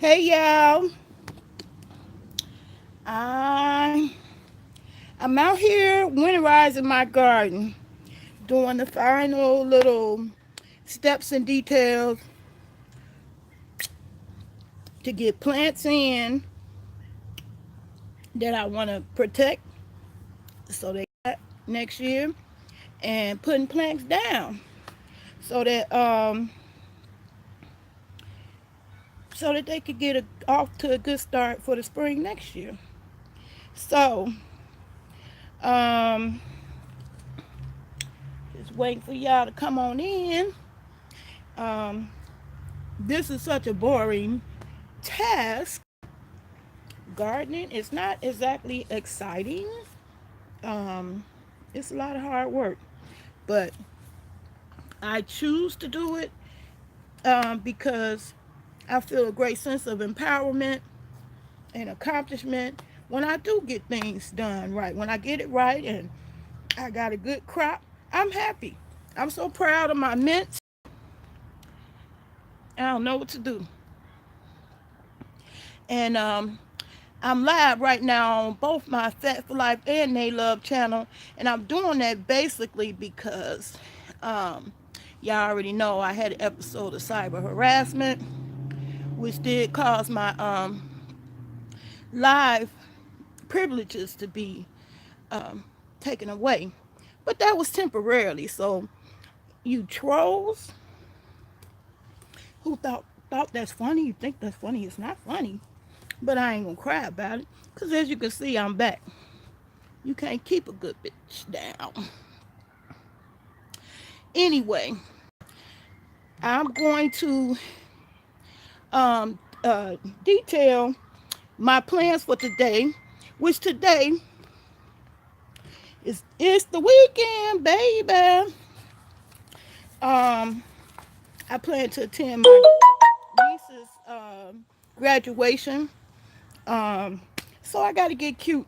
Hey y'all, I I'm out here winterizing my garden, doing the final little steps and details to get plants in that I want to protect so they got next year, and putting plants down so that they could get off to a good start for the spring next year. So um, just waiting for y'all to come on in. Um, this is such a boring task. Gardening is not exactly exciting. Um, it's a lot of hard work, but I choose to do it because I feel a great sense of empowerment and accomplishment when I do get things done right. When I get it right and I got a good crop, I'm happy. I'm so proud of my mints. I don't know what to do. And I'm live right now on both my Fat for Life and They Love channel, and I'm doing that basically because um, y'all already know I had an episode of cyber harassment, which did cause my live privileges to be um, taken away, but that was temporarily. So you trolls who thought that's funny, you think that's funny, it's not funny, but I ain't gonna cry about it because as you can see, I'm back. You can't keep a good bitch down. Anyway, I'm going to detail my plans for today, which today is it's the weekend, baby. Um, I plan to attend my niece's graduation. Um, so I got to get cute.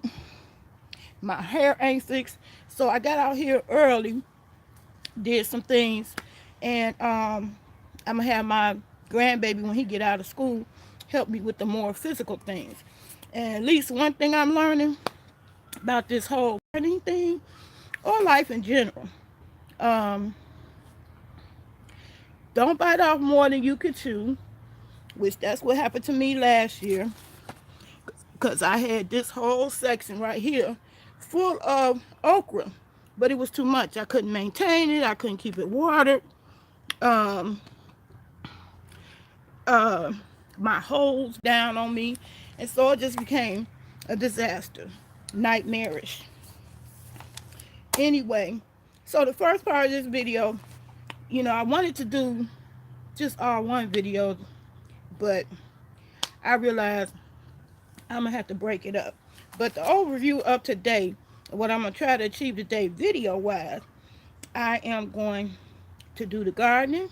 My hair ain't fixed, so I got out here early, did some things, and I'm gonna have my grandbaby when he get out of school help me with the more physical things. And at least one thing I'm learning about this whole gardening thing or life in general, um, don't bite off more than you can chew, which that's what happened to me last year, because I had this whole section right here full of okra, but it was too much. I couldn't maintain it. I couldn't keep it watered. Um, uh, my holes down on me, and so it just became a disaster, nightmarish. Anyway, so the first part of this video, I wanted to do just all one video, but I realized I'm gonna have to break it up. But the overview of today, what I'm gonna try to achieve today, video wise, I am going to do the gardening.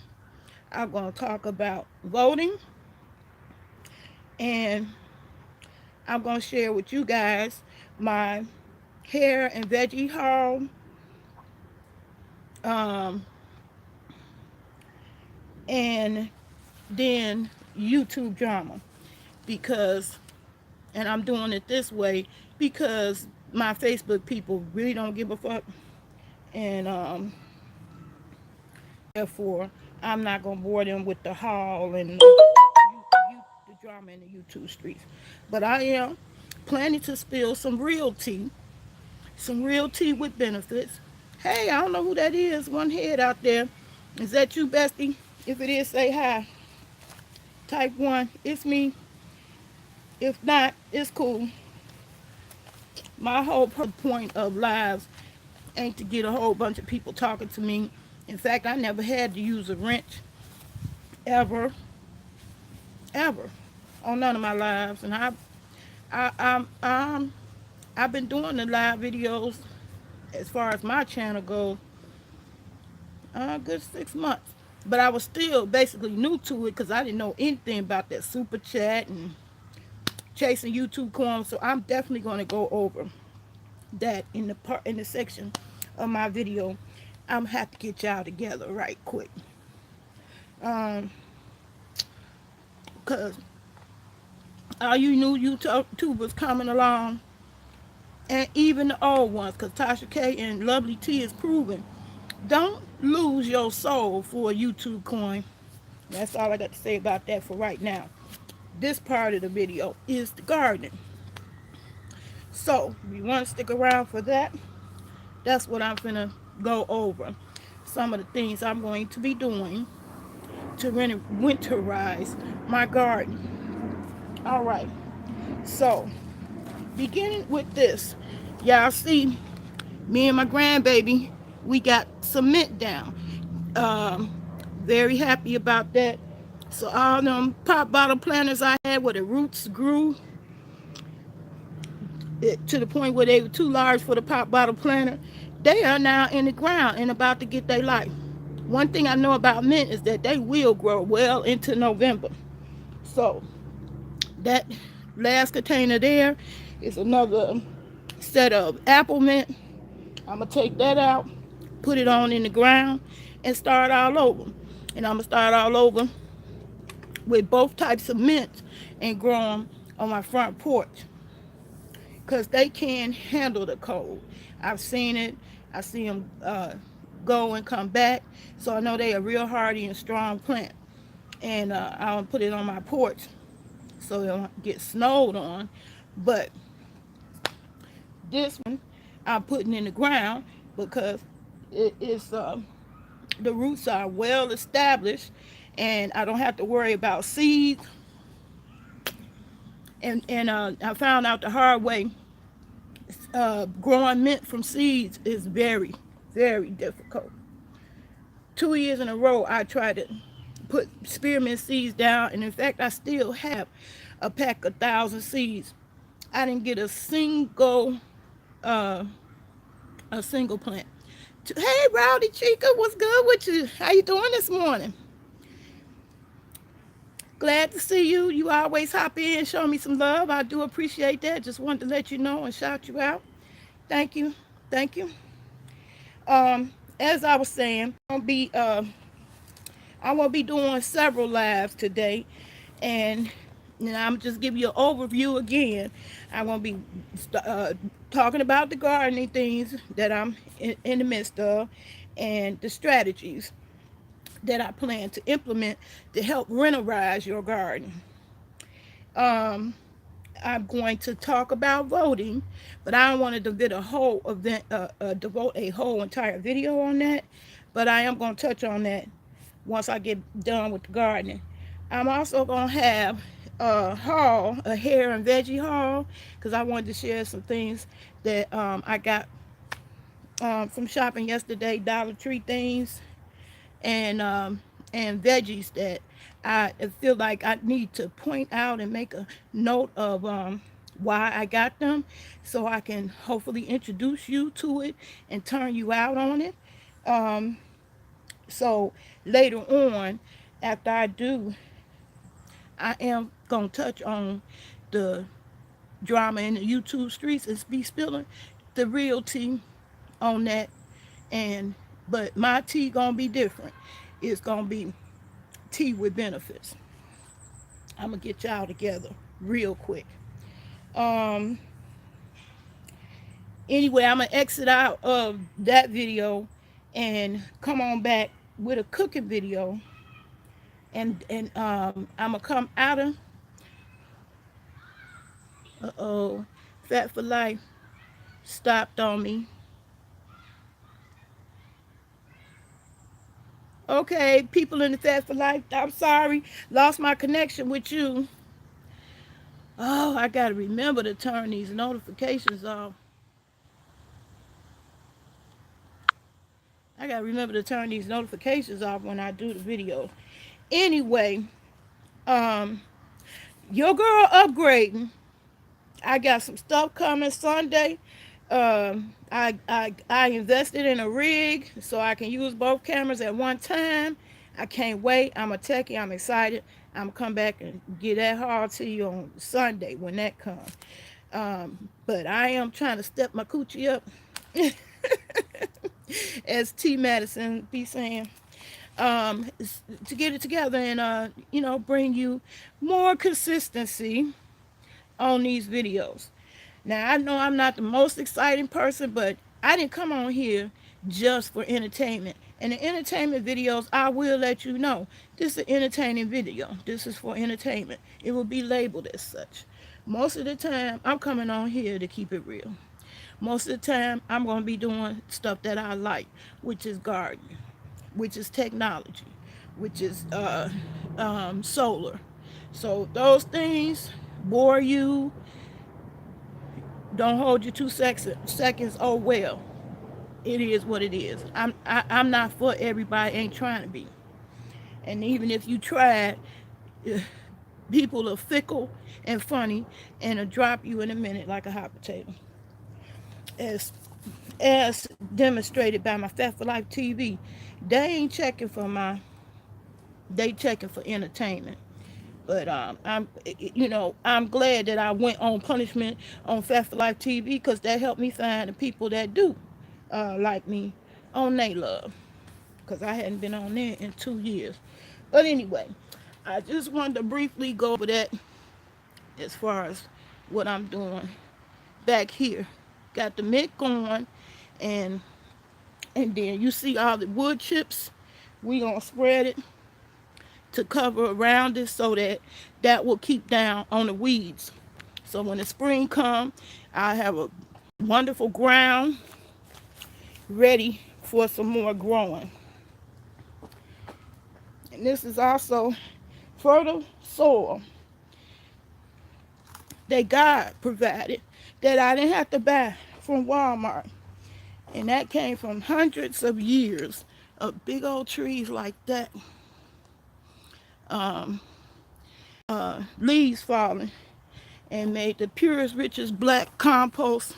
I'm gonna talk about voting, and I'm gonna share with you guys my hair and veggie haul, um, and then YouTube drama, because, and I'm doing it this way because my Facebook people really don't give a fuck, and therefore I'm not gonna bore them with the haul and the drama in the YouTube streets. But I am planning to spill some real tea with benefits. Hey, I don't know who that is. One head out there. Is that you, bestie? If it is, say hi. Type 1. It's me. If not, it's cool. My whole point of lives ain't to get a whole bunch of people talking to me. In fact, I never had to use a wrench ever, ever, on none of my lives. And I've been doing the live videos as far as my channel goes, a good 6 months. But I was still basically new to it because I didn't know anything about that super chat and chasing YouTube coins. So I'm definitely going to go over that in the section of my video. I'm gonna have to get y'all together right quick. Cause All you new YouTubers coming along, and even the old ones, because Tasha K and Lovely T is proven. Don't lose your soul for a YouTube coin. That's all I got to say about that for right now. This part of the video is the gardening. So, if you want to stick around for that, that's what I'm going to go over. Some of the things I'm going to be doing to winterize my garden. All right. So, beginning with this, y'all see me and my grandbaby, we got cement down. Um, Very happy about that. So all them pop bottle planters I had where the roots grew to the point where they were too large for the pop bottle planter, they are now in the ground and about to get their life. One thing I know about mint is that they will grow well into November. So that last container there is another set of apple mint. I'm going to take that out, put it on in the ground, and start all over. And I'm going to start all over with both types of mint and grow them on my front porch because they can handle the cold. I've seen it. I see them go and come back. So I know they are real hardy and strong plant. And I'll put it on my porch so it won't get snowed on. But this one I'm putting in the ground because it is the roots are well established and I don't have to worry about seeds. And I found out the hard way, growing mint from seeds is very, very difficult. 2 years in a row, I tried to put spearmint seeds down, and in fact, I still have a pack of 1,000 seeds. I didn't get uh, a single plant. Hey, Rowdy Chica, what's good with you? How you doing this morning? Glad to see you. You always hop in, show me some love. I do appreciate that. Just wanted to let you know and shout you out. Thank you. Thank you. As I was saying, I will be doing several lives today, and I'm just give you an overview again. I'm gonna be talking about the gardening things that I'm in the midst of, and the strategies that I plan to implement to help winterize your garden. Um, I'm going to talk about voting, but I don't want to devote a whole event, devote a whole entire video on that. But I am going to touch on that once I get done with the gardening. I'm also going to have a haul, a hair and veggie haul, because I wanted to share some things that I got from shopping yesterday, Dollar Tree things, and veggies that I feel like I need to point out and make a note of why I got them, so I can hopefully introduce you to it and turn you out on it. Um, so later on, after I do, I am gonna touch on the drama in the YouTube streets and be spilling the real tea on that. And but my tea gonna be different. It's gonna be tea with benefits. I'm gonna get y'all together real quick. Um. Anyway, I'm gonna exit out of that video and come on back with a cooking video, and I'm gonna come out of uh-oh, Fat for Life stopped on me. Okay, people in the Fat for Life, I'm sorry, lost my connection with you. Oh, I gotta remember to turn these notifications off. I gotta remember to turn these notifications off when I do the video. Anyway, um, your girl upgrading. I got some stuff coming Sunday. I invested in a rig so I can use both cameras at one time. I can't wait. I'm a techie. I'm excited. I'm gonna come back and get that haul to you on Sunday when that comes. But I am trying to step my coochie up, as T Madison be saying, to get it together and bring you more consistency on these videos. Now, I know I'm not the most exciting person, but I didn't come on here just for entertainment. And the entertainment videos, I will let you know, this is an entertaining video. This is for entertainment. It will be labeled as such. Most of the time, I'm coming on here to keep it real. Most of the time, I'm going to be doing stuff that I like, which is gardening, which is technology, which is solar. So those things bore you, don't hold you 2 seconds. Oh well, it is what it is. I'm not for everybody. Ain't trying to be. And even if you tried, people are fickle and funny, and will drop you in a minute like a hot potato. As as demonstrated by my Fat for Life TV, they ain't checking for they checking for entertainment. But I'm glad that I went on punishment on Fat for Life TV, because that helped me find the people that do like me on they love, because I hadn't been on there in 2 years. But anyway, I just wanted to briefly go over that as far as what I'm doing back here. Got the mitt going, and then you see all the wood chips. We gonna spread it to cover around it, so that will keep down on the weeds. So when the spring comes, I have a wonderful ground ready for some more growing. And this is also fertile soil that God provided, that I didn't have to buy from Walmart. And that came from hundreds of years of big old trees like that. Leaves falling, and made the purest, richest black compost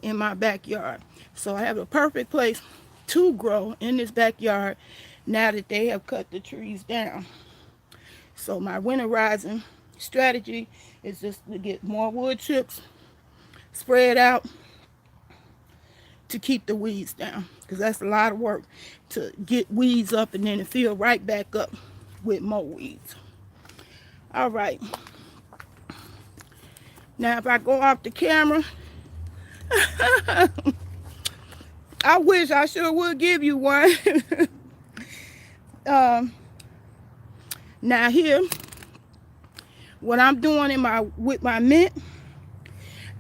in my backyard. So I have a perfect place to grow in this backyard now that they have cut the trees down. So my winterizing strategy is just to get more wood chips spread out to keep the weeds down, because that's a lot of work to get weeds up and then to fill right back up with more weeds. All right. Now, if I go off the camera, I wish I sure would give you one. Now here, what I'm doing with my mint,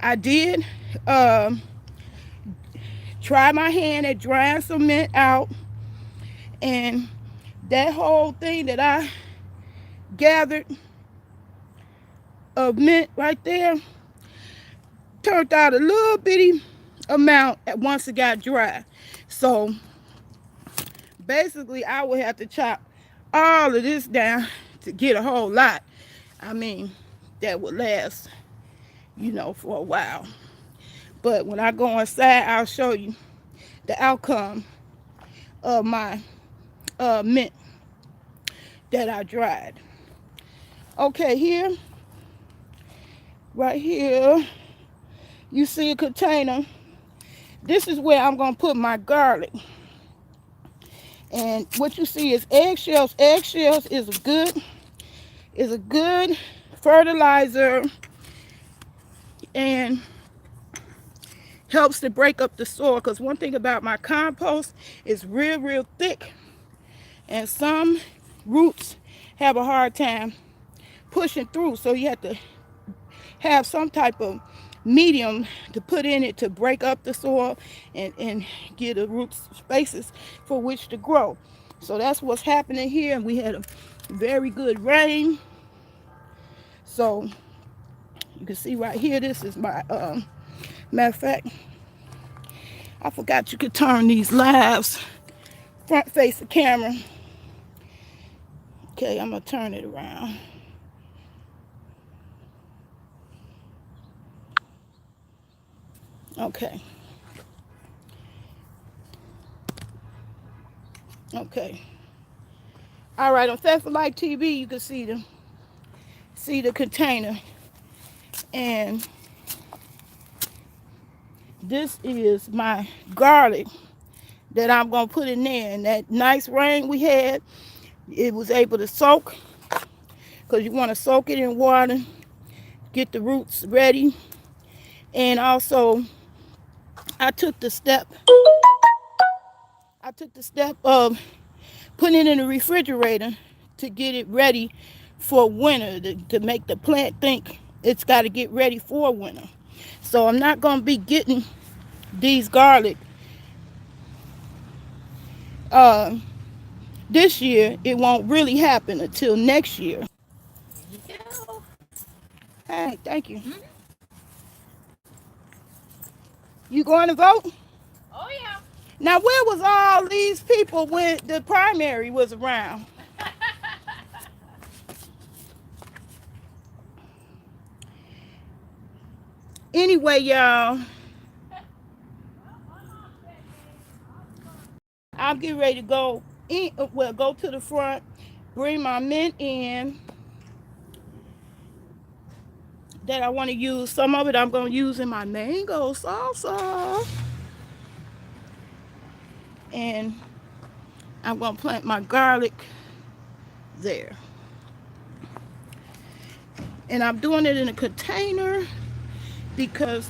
I did try my hand at drying some mint out, and that whole thing that I gathered of mint right there turned out a little bitty amount once it got dry. So basically I would have to chop all of this down to get a whole lot. I mean, that would last, for a while. But when I go inside, I'll show you the outcome of my mint that I dried. Okay, here, right here, you see a container. This is where I'm gonna put my garlic. And what you see is eggshells. Eggshells is a good fertilizer, and helps to break up the soil. Because one thing about my compost is real thick, and some roots have a hard time pushing through. So you have to have some type of medium to put in it to break up the soil and give the roots spaces for which to grow. So that's what's happening here. And we had a very good rain. So you can see right here, this is my, matter of fact, I forgot you could turn these lives front face the camera. Okay, I'm gonna turn it around. Okay. All right, on Fat for Life TV, you can see the container, and this is my garlic that I'm gonna put in there. And that nice rain we had, it was able to soak, because you want to soak it in water get the roots ready. And also I took the step of putting it in the refrigerator to get it ready for winter, to make the plant think it's got to get ready for winter. So I'm not going to be getting these garlic uh, this year. It won't really happen until next year. Yeah. Hey, thank you. You going to vote? Oh yeah. Now, where was all these people when the primary was around? Anyway, y'all, I'm getting ready to go in, well, go to the front, bring my mint in that I want to use. Some of it I'm going to use in my mango salsa. And I'm going to plant my garlic there. And I'm doing it in a container because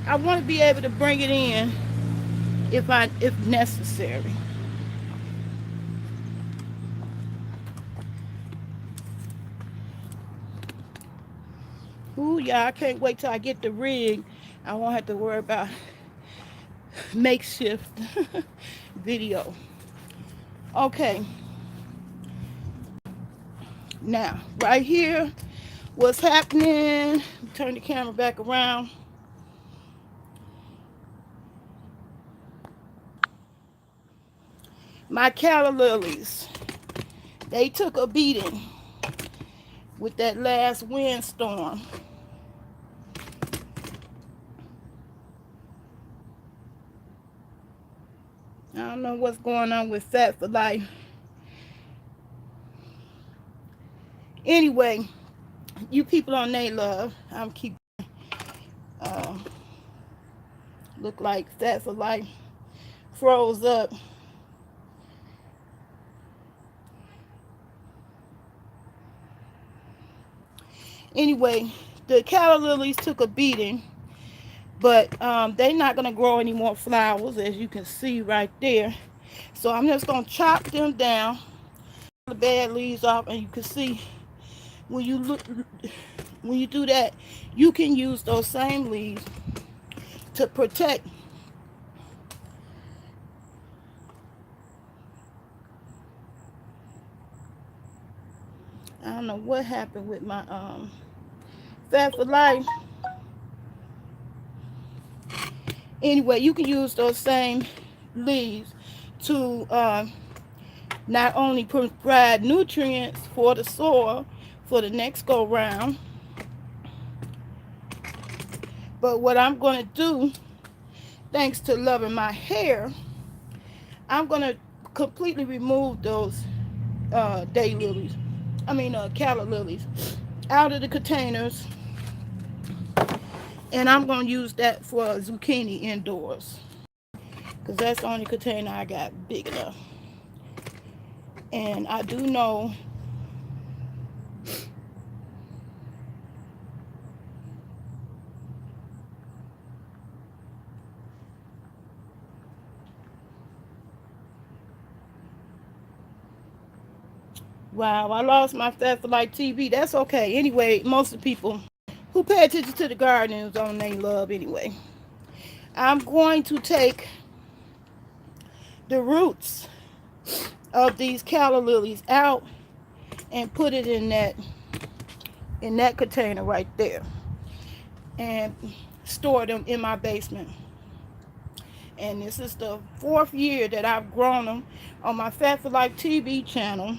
I want to be able to bring it in if necessary. Ooh, yeah, I can't wait till I get the rig. I won't have to worry about makeshift video. Okay. Now, right here, what's happening? Turn the camera back around. My calla lilies, they took a beating with that last windstorm. I don't know what's going on with Fat for Life. Anyway, you people on They Love, I'm keep uh, look like Fat for Life froze up. Anyway, the calla lilies took a beating, but they're not going to grow any more flowers, as you can see right there. So I'm just going to chop them down, the bad leaves off, and you can see when you do that, you can use those same leaves to protect. I don't know what happened with my Fat for Life. Anyway, you can use those same leaves to not only provide nutrients for the soil for the next go round, but what I'm going to do, thanks to loving my hair, I'm going to completely remove those daylilies, calla lilies, out of the containers, and I'm going to use that for zucchini indoors, because that's the only container I got big enough. And I do know wow, I lost my Fat for Life TV. That's okay. Anyway, most of the people who pay attention to the garden is on They Love anyway. I'm going to take the roots of these calla lilies out and put it in that container right there and store them in my basement. And this is the 4th year that I've grown them on my Fat for Life TV channel.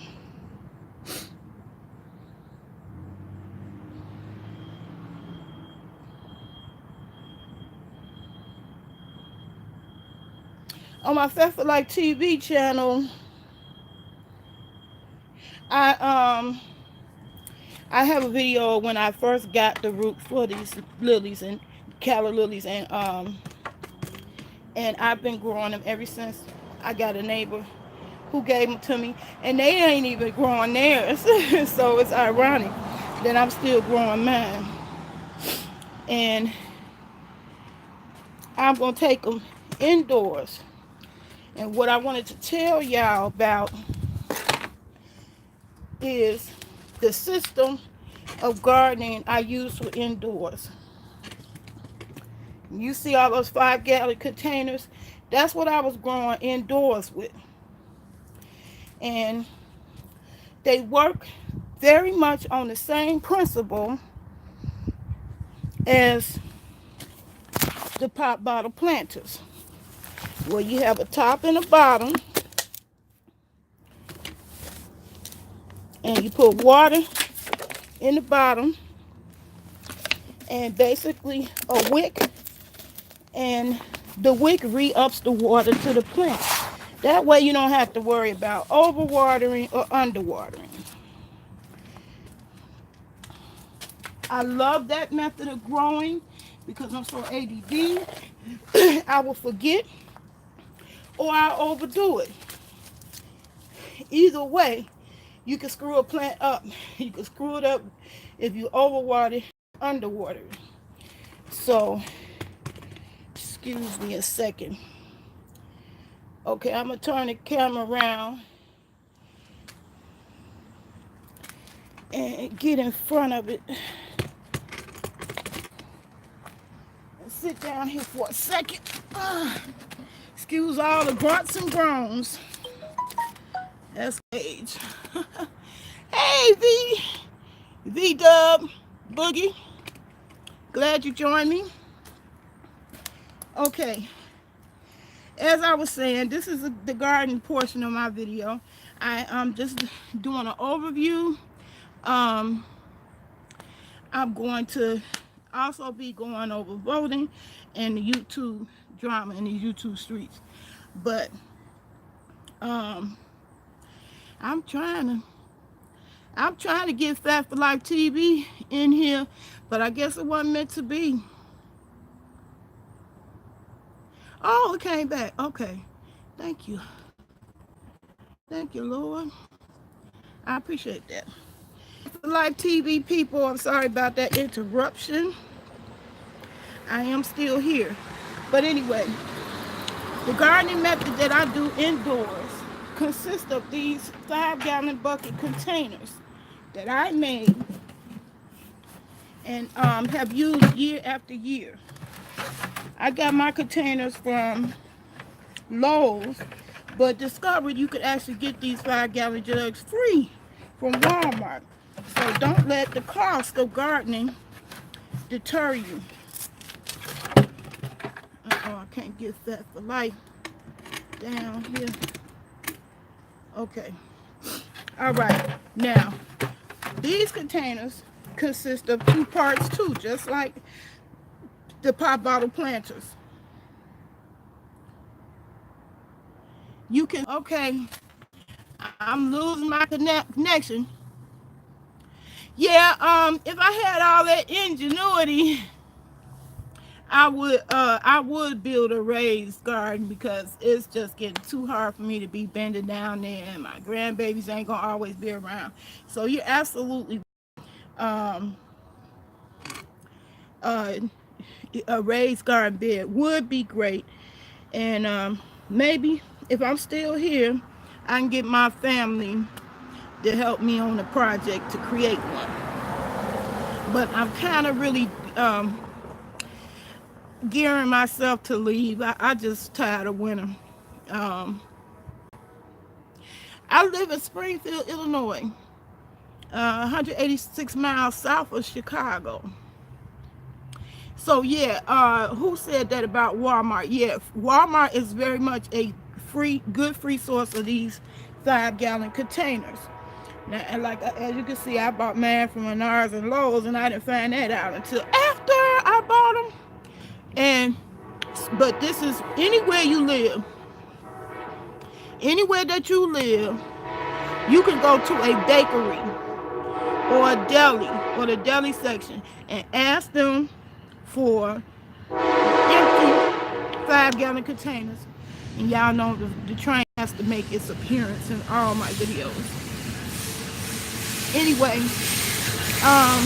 On my Fat for Life TV channel, I have a video when I first got the roots for these lilies and calla lilies, and I've been growing them ever since. I got a neighbor who gave them to me, and they ain't even growing theirs. So it's ironic. that I'm still growing mine. And I'm going to take them indoors. And what I wanted to tell y'all about is the system of gardening I use for indoors. You see all those 5-gallon containers? That's what I was growing indoors with. And they work very much on the same principle as the pop bottle planters, where you have a top and a bottom, and you put water in the bottom, and basically a wick, and the wick re-ups the water to the plant. That way you don't have to worry about overwatering or underwatering. I love that method of growing because I'm so ADD. I will forget or I'll overdo it. Either way, you can screw a plant up. You can screw it up if you overwater, underwater it. So, excuse me a second. Okay, I'm going to turn the camera around and get in front of it. And sit down here for a second. Excuse all the grunts and groans. That's age. Hey, V-Dub, Boogie. Glad you joined me. Okay. As I was saying, this is the garden portion of my video. I'm just doing an overview. I'm going to also be going over voting and the YouTube drama in the YouTube streets. But I'm trying to get Fat for Life TV in here, but I guess it wasn't meant to be. Oh, it came back. Okay. Thank you. Thank you, Lord. I appreciate that. For Life TV people, I'm sorry about that interruption. I am still here. But anyway, the gardening method that I do indoors consists of these 5-gallon bucket containers that I made and have used year after year. I got my containers from Lowe's, but discovered you could actually get these 5-gallon jugs free from Walmart. So don't let the cost of gardening deter you. I can't get Fat for Life down here. Okay. All right. Now, these containers consist of 2 parts too, just like the pop bottle planters. You can, okay, I'm losing my connection. Yeah, if I had all that ingenuity, I would build a raised garden because it's just getting too hard for me to be bending down there, and my grandbabies ain't gonna always be around. So you're absolutely a raised garden bed would be great, and maybe if I'm still here, I can get my family to help me on the project to create one. But I'm kind of really gearing myself to leave. I just tired of winter. I live in Springfield, Illinois, 186 miles south of Chicago. So yeah, who said that about Walmart? Yeah, Walmart is very much a good free source of these 5-gallon containers. Now, and like as you can see, I bought mine from Menards and Lowe's, and I didn't find that out until after I bought them. And but this is anywhere you live, anywhere that you live, you can go to a bakery or a deli or the deli section and ask them for empty 5-gallon containers. And y'all know the train has to make its appearance in all my videos. Anyway, Um,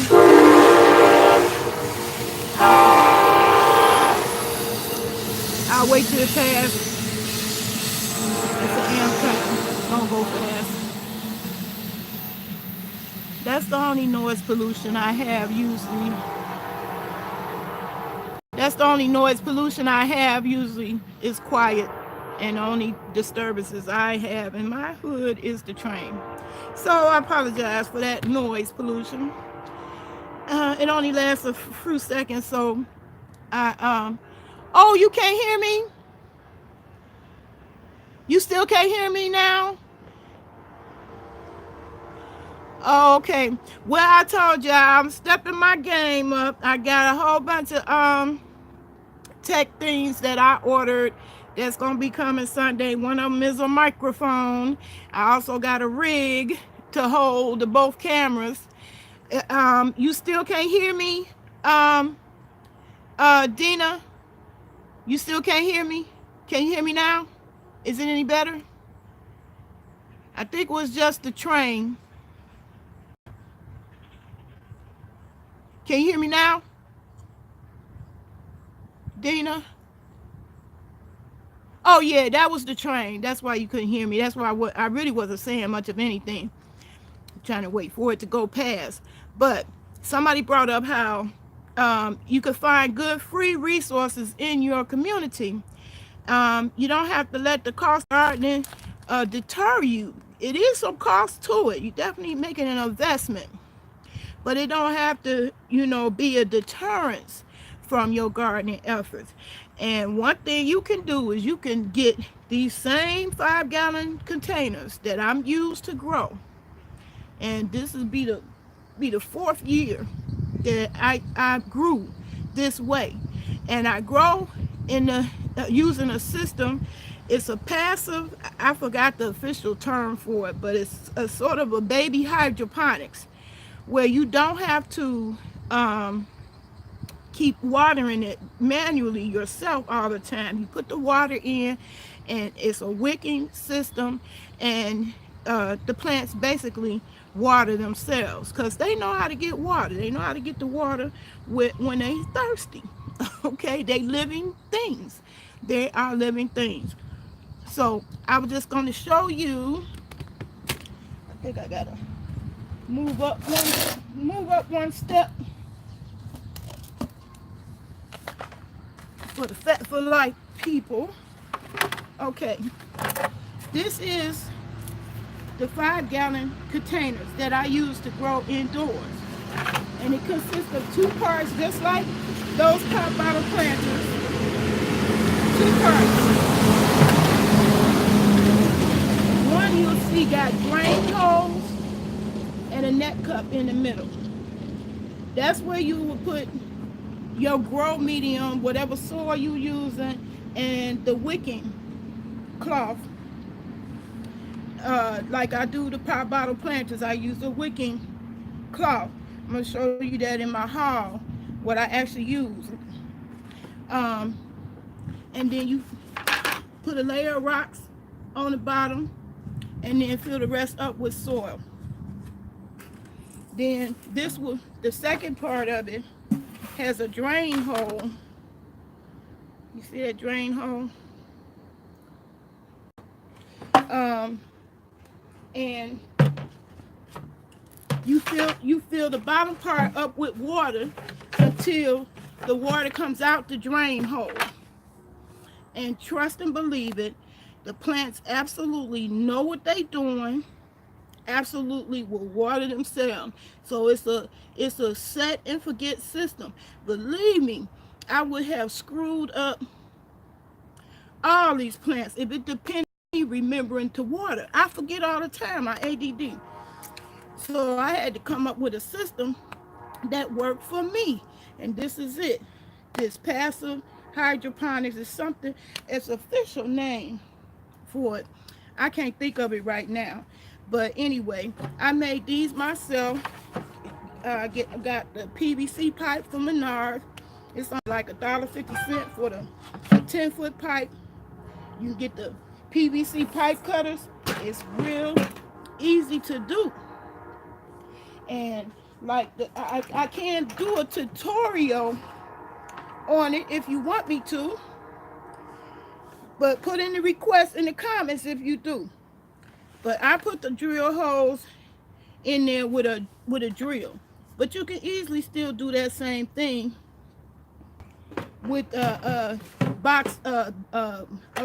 I'll wait till it pass. It's an amp cut. Don't go fast. That's the only noise pollution I have usually. That's the only noise pollution I have usually is quiet. And the only disturbances I have in my hood is the train. So I apologize for that noise pollution. It only lasts a few seconds, so I oh, you can't hear me? You still can't hear me now? Oh, okay. Well, I told y'all I'm stepping my game up. I got a whole bunch of tech things that I ordered that's gonna be coming Sunday. One of them is a microphone. I also got a rig to hold the both cameras. You still can't hear me? Dina, you still can't hear me? Can you hear me now? Is it any better? I think it was just the train. Can you hear me now? Dina? Oh yeah, that was the train. That's why you couldn't hear me. That's why I really wasn't saying much of anything. I'm trying to wait for it to go past. But somebody brought up how you could find good free resources in your community. You don't have to let the cost of gardening deter you. It is some cost to it. You definitely making an investment, but it don't have to, be a deterrence from your gardening efforts. And one thing you can do is you can get these same 5-gallon containers that I'm used to grow, and this will be the fourth year that I grew this way, and I grow in the using a system. It's a passive. I forgot the official term for it, but it's a sort of a baby hydroponics, where you don't have to keep watering it manually yourself all the time. You put the water in, and it's a wicking system, and the plants basically water themselves because they know how to get water. They know how to get the water when they thirsty. Okay, they living things. They are living things. So I was just going to show you. I think I gotta move up one step for the Fat for Life people. Okay, this is the 5-gallon containers that I use to grow indoors. And it consists of two parts, just like those pop bottle planters. Two parts. One you'll see got drain holes and a net cup in the middle. That's where you will put your grow medium, whatever soil you're using, and the wicking cloth. Like I do the pop bottle planters, I use a wicking cloth. I'm going to show you that in my haul, what I actually use. And then you put a layer of rocks on the bottom, and then fill the rest up with soil. Then the second part of it has a drain hole. You see that drain hole? And you fill the bottom part up with water until the water comes out the drain hole. And trust and believe it, the plants absolutely know what they're doing. Absolutely will water themselves. So it's a set and forget system. Believe me, I would have screwed up all these plants if it depended on me remembering to water. I forget all the time. I ADD. So I had to come up with a system that worked for me. And this is it. This passive hydroponics is something, it's official name for it. I can't think of it right now. But anyway, I made these myself. Got the PVC pipe from Menards. It's on like $1.50 for the 10-foot pipe. You can get the PVC pipe cutters. It's real easy to do. And Like I can't do a tutorial on it if you want me to, but put in the request in the comments if you do. But I put the drill holes in there with a drill. But you can easily still do that same thing with a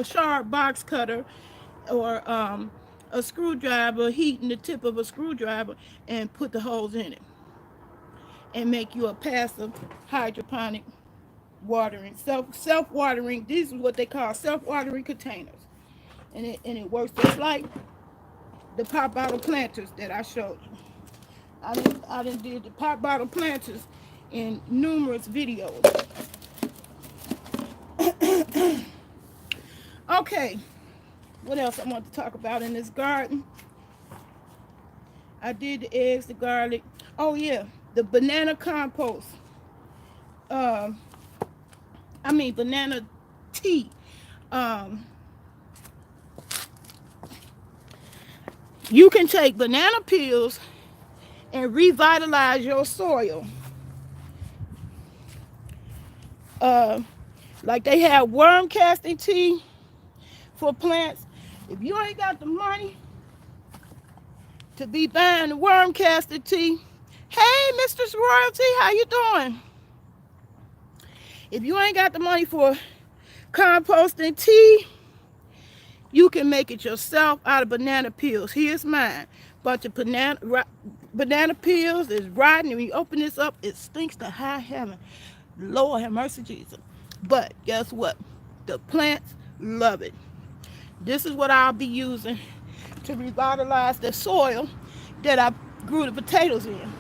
sharp box cutter, or a screwdriver, heating the tip of a screwdriver and put the holes in it, and make you a passive hydroponic watering, self watering. These are what they call self watering containers, and it works just like the pop bottle planters that I showed you. I done did the pop bottle planters in numerous videos. Okay, what else I want to talk about in this garden? I did the eggs, the garlic. Oh yeah, the banana compost. Um, banana tea. Um, you can take banana peels and revitalize your soil. Uh, like they have worm casting tea for plants. If you ain't got the money to be buying the worm casting tea, hey, Mistress Royalty, how you doing? If you ain't got the money for composting tea, you can make it yourself out of banana peels. Here's mine. Bunch of banana peels is rotten. And when you open this up, it stinks to high heaven. Lord have mercy, Jesus. But guess what? The plants love it. This is what I'll be using to revitalize the soil that I grew the potatoes in.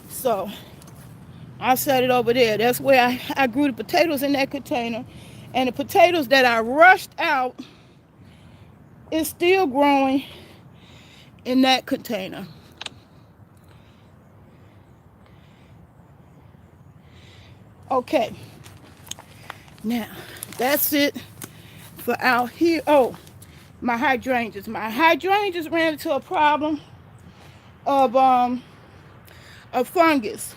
So I set it over there. That's where I grew the potatoes in that container. And the potatoes that I rushed out is still growing in that container. Okay, now that's it for out here. Oh, my hydrangeas. My hydrangeas ran into a problem of a fungus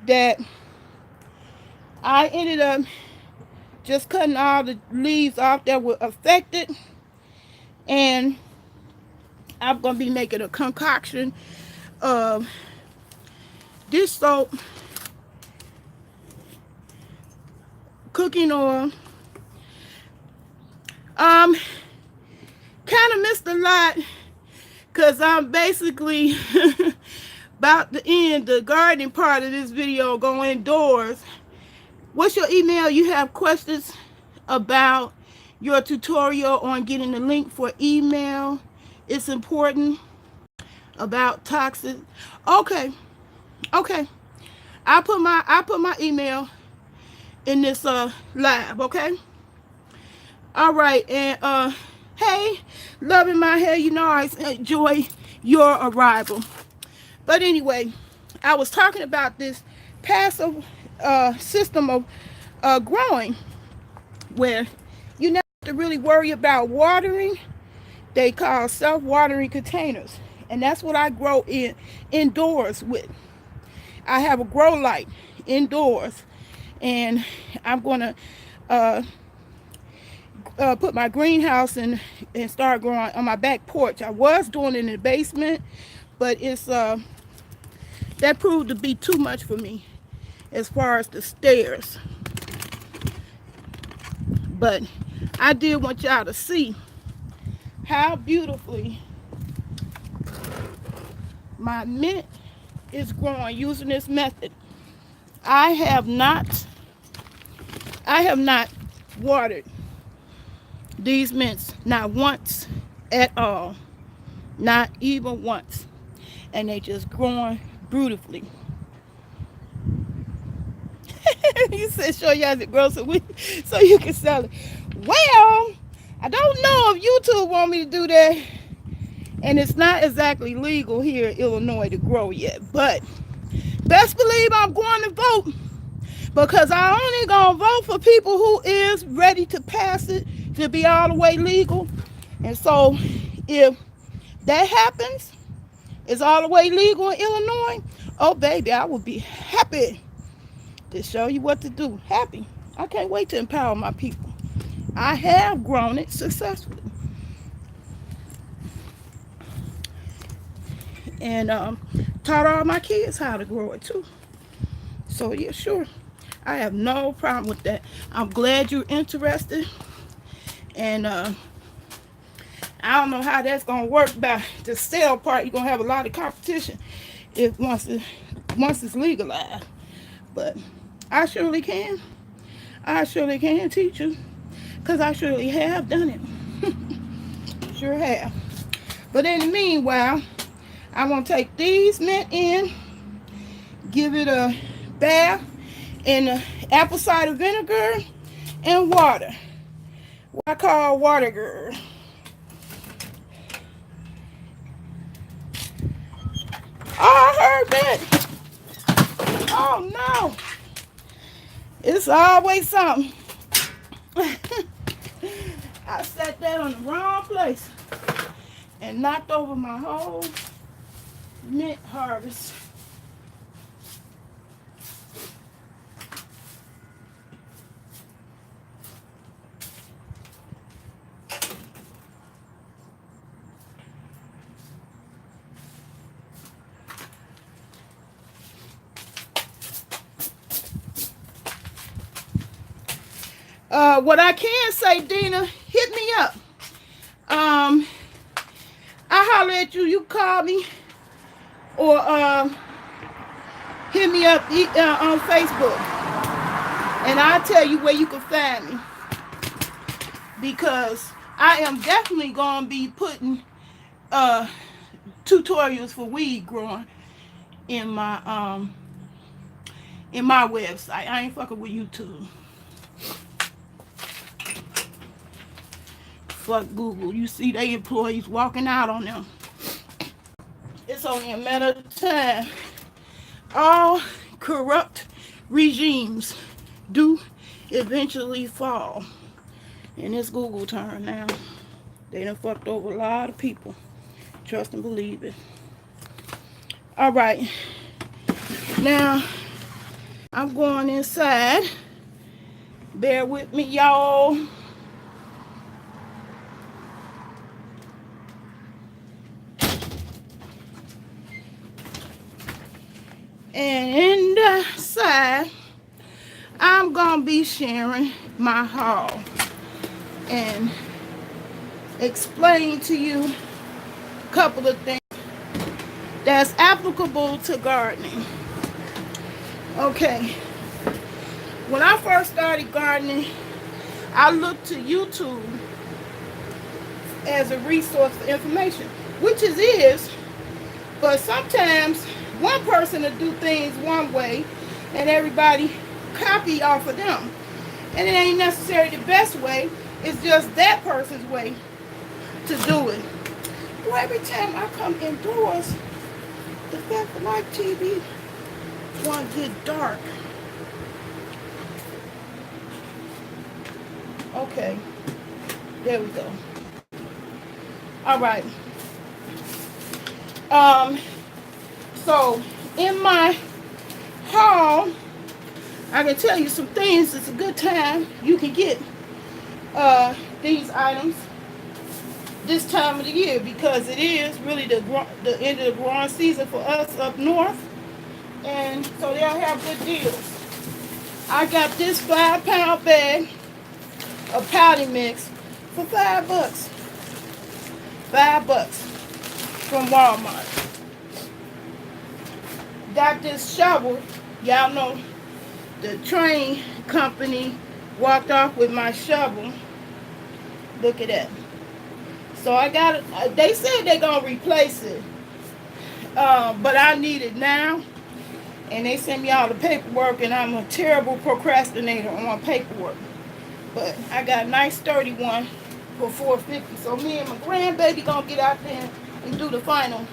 that I ended up just cutting all the leaves off that were affected, and I'm gonna be making a concoction of dish soap, cooking oil. Kind of missed a lot because I'm basically about to end the gardening part of this video, go indoors. What's your email? You have questions about your tutorial on getting the link for email. It's important about toxic. Okay, okay. I put my email in this live. Okay. All right, and hey, loving my hair. You know I enjoy your arrival. But anyway, I was talking about this passive system of growing, where you never have to really worry about watering. They call self-watering containers, and that's what I grow indoors with. I have a grow light indoors, and I'm gonna put my greenhouse and start growing on my back porch. I was doing it in the basement, but it's that proved to be too much for me as far as the stairs. But I did want y'all to see how beautifully my mint is growing using this method. I have not watered these mints, not once at all, not even once, and they just growing beautifully. He said, show y'all the grow so you can sell it. Well, I don't know if YouTube want me to do that, and it's not exactly legal here in Illinois to grow yet, but best believe I'm going to vote because I only gonna vote for people who is ready to pass it to be all the way legal. And so if that happens, it's all the way legal in Illinois, oh baby, I will be happy to show you what to do. Happy. I can't wait to empower my people. I have grown it successfully. And taught all my kids how to grow it too. So yeah, sure. I have no problem with that. I'm glad you're interested. And I don't know how that's gonna work by the sale part. You're gonna have a lot of competition if once it's legalized. But I surely can. I surely can teach you. Because I surely have done it. Sure have. But in the meanwhile, I'm going to take these mint in, give it a bath in apple cider vinegar and water. What I call water girl. Oh, I heard that. Oh, no. It's always something. I sat that on the wrong place and knocked over my whole mint harvest. What I can say, Dina, hit me up. I holler at you. You call me or hit me up on Facebook, and I'll tell you where you can find me, because I am definitely gonna be putting uh, tutorials for weed growing in my website. I ain't fucking with YouTube. Fuck Google. You see they employees walking out on them. It's only a matter of time. All corrupt regimes do eventually fall. And it's Google turn now. They done fucked over a lot of people. Trust and believe it. Alright. Now, I'm going inside. Bear with me, y'all. And inside, I'm gonna be sharing my haul and explain to you a couple of things that's applicable to gardening. Okay, when I first started gardening, I looked to YouTube as a resource for information, which it is, but sometimes one person will do things one way and everybody copy off of them. And it ain't necessarily the best way. It's just that person's way to do it. Well, every time I come indoors, the fact that my TV won't get dark. Okay, there we go. All right. So in my haul, I can tell you some things. It's a good time you can get these items this time of the year, because it is really the end of the growing season for us up north, and so they'll have good deals. I got this 5-pound bag of powder mix for $5. $5 from Walmart. Got this shovel. Y'all know the train company walked off with my shovel. Look at that. So I got it. They said they're gonna replace it, but I need it now. And they sent me all the paperwork, and I'm a terrible procrastinator on paperwork. But I got a nice sturdy one for $4.50. So me and my grandbaby gonna get out there and do the final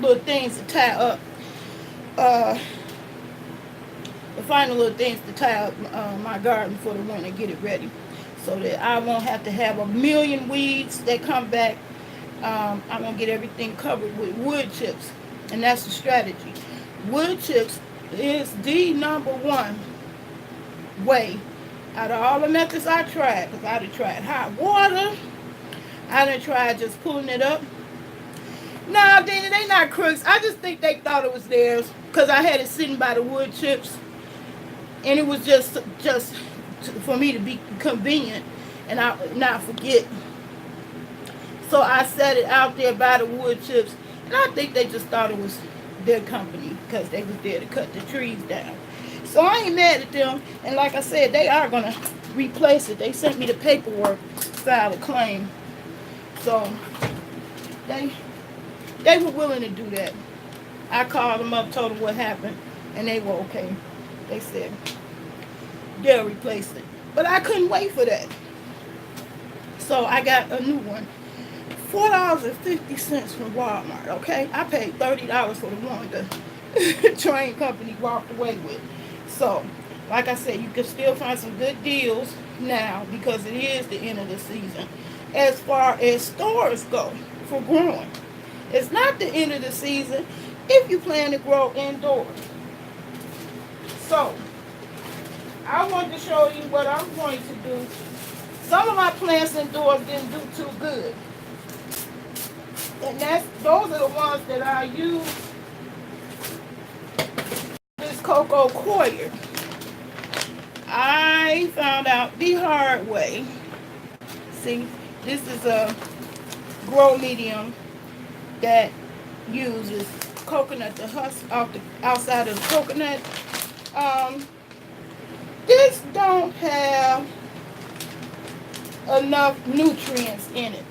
little things to tie up final little things to tie up my garden for the winter, get it ready, so that I won't have to have a million weeds that come back. I'm gonna get everything covered with wood chips, and that's the strategy. Wood chips is the number one way out of all the methods I tried, because I done tried hot water, I done tried just pulling it up. Nah, they not crooks. I just think they thought it was theirs because I had it sitting by the wood chips, and it was just for me to be convenient and I not forget. So I set it out there by the wood chips, and I think they just thought it was their company because they was there to cut the trees down. So I ain't mad at them, and like I said, they are gonna replace it. They sent me the paperwork, file a claim. So they they were willing to do that. I called them up, told them what happened, and they were okay. They said they'll replace it. But I couldn't wait for that. So I got a new one. $4.50 from Walmart, okay? I paid $30 for the one the train company walked away with. So, like I said, you can still find some good deals now because it is the end of the season. As far as stores go for growing, it's not the end of the season if you plan to grow indoors. So, I want to show you what I'm going to do. Some of my plants indoors didn't do too good. And those are the ones that I use this cocoa coir. I found out the hard way. See, this is a grow medium that uses coconut, the husk off the outside of the coconut. This don't have enough nutrients in it.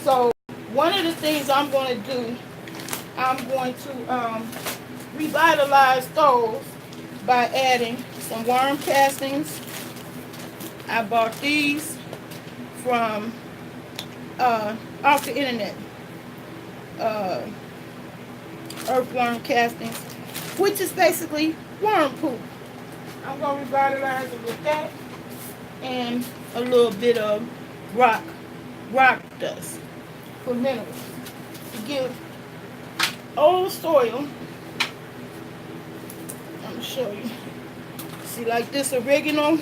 So one of the things I'm going to do, I'm going to revitalize those by adding some worm castings. I bought these from off the internet. Earthworm castings, which is basically worm poop. I'm going to revitalize it with that and a little bit of rock dust for minerals to give old soil. I'm going to show you. See, like this oregano.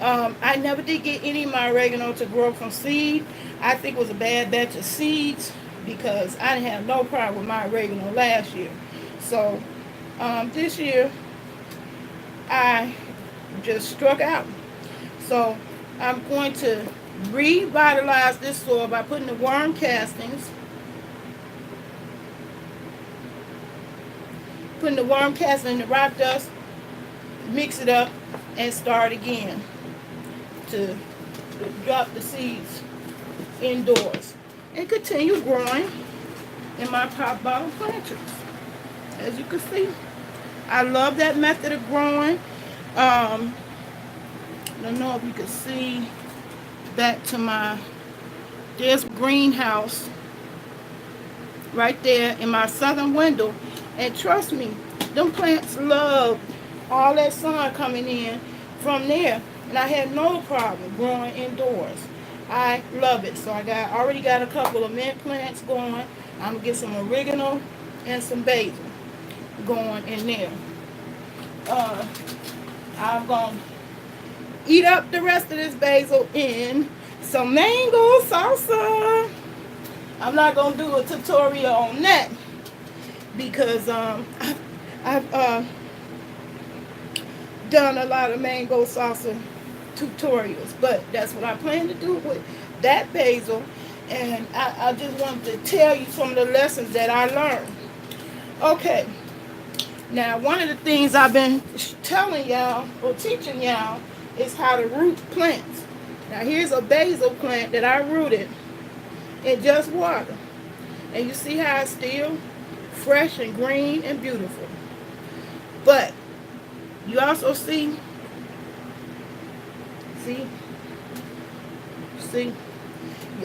I never did get any of my oregano to grow from seed. I think it was a bad batch of seeds because I didn't have no problem with my oregano last year. So this year I just struck out. So I'm going to revitalize this soil by putting the worm castings, in the rock dust, mix it up, and start again to drop the seeds indoors and continue growing in my pop bottle planters. As you can see, I love that method of growing. I don't know if you can see back to there's greenhouse right there in my southern window, and trust me, them plants love all that sun coming in from there, and I had no problem growing indoors. I love it. So I already got a couple of mint plants going. I'm gonna get some oregano and some basil going in there. I'm gonna eat up the rest of this basil in some mango salsa. I'm not gonna do a tutorial on that because I've done a lot of mango salsa tutorials, but that's what I plan to do with that basil. And I just wanted to tell you some of the lessons that I learned. Okay, now one of the things I've been telling y'all or teaching y'all is how to root plants. Now here's a basil plant that I rooted in just water, and you see how it's still fresh and green and beautiful. But you also see, you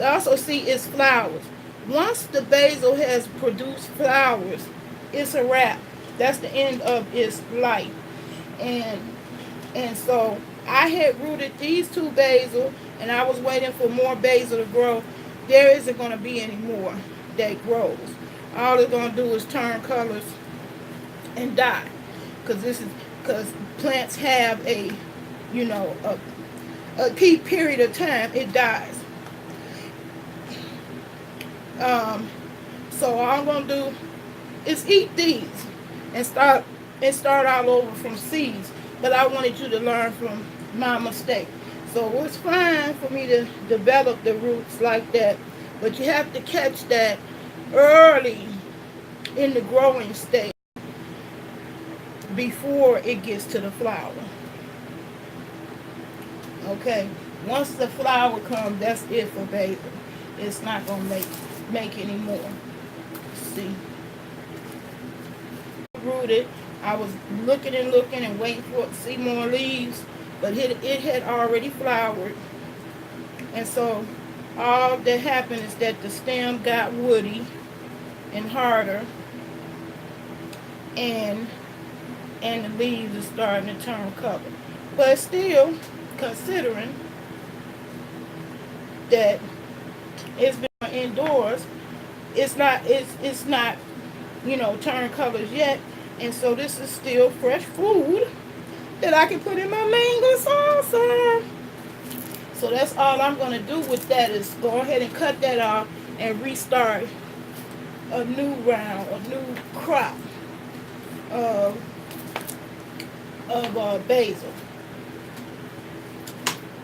also see its flowers. Once the basil has produced flowers, it's a wrap. That's the end of its life. And so I had rooted these two basil, and I was waiting for more basil to grow. There isn't going to be any more that grows. All it's going to do is turn colors and die, because this is because plants have a, you know, a key period of time it dies. Um, so all I'm gonna do is eat these and start all over from seeds. But I wanted you to learn from my mistake. So it's fine for me to develop the roots like that, but you have to catch that early in the growing stage before it gets to the flower. Okay, once the flower comes, that's it for basil. It's not gonna make any more. See, rooted. I was looking and looking and waiting for it to see more leaves, but it had already flowered, and so all that happened is that the stem got woody and harder, and the leaves are starting to turn color. But still, considering that it's been indoors, it's not turn colors yet, and so this is still fresh food that I can put in my mango salsa. So that's all I'm going to do with that, is go ahead and cut that off and restart a new round, a new crop of basil.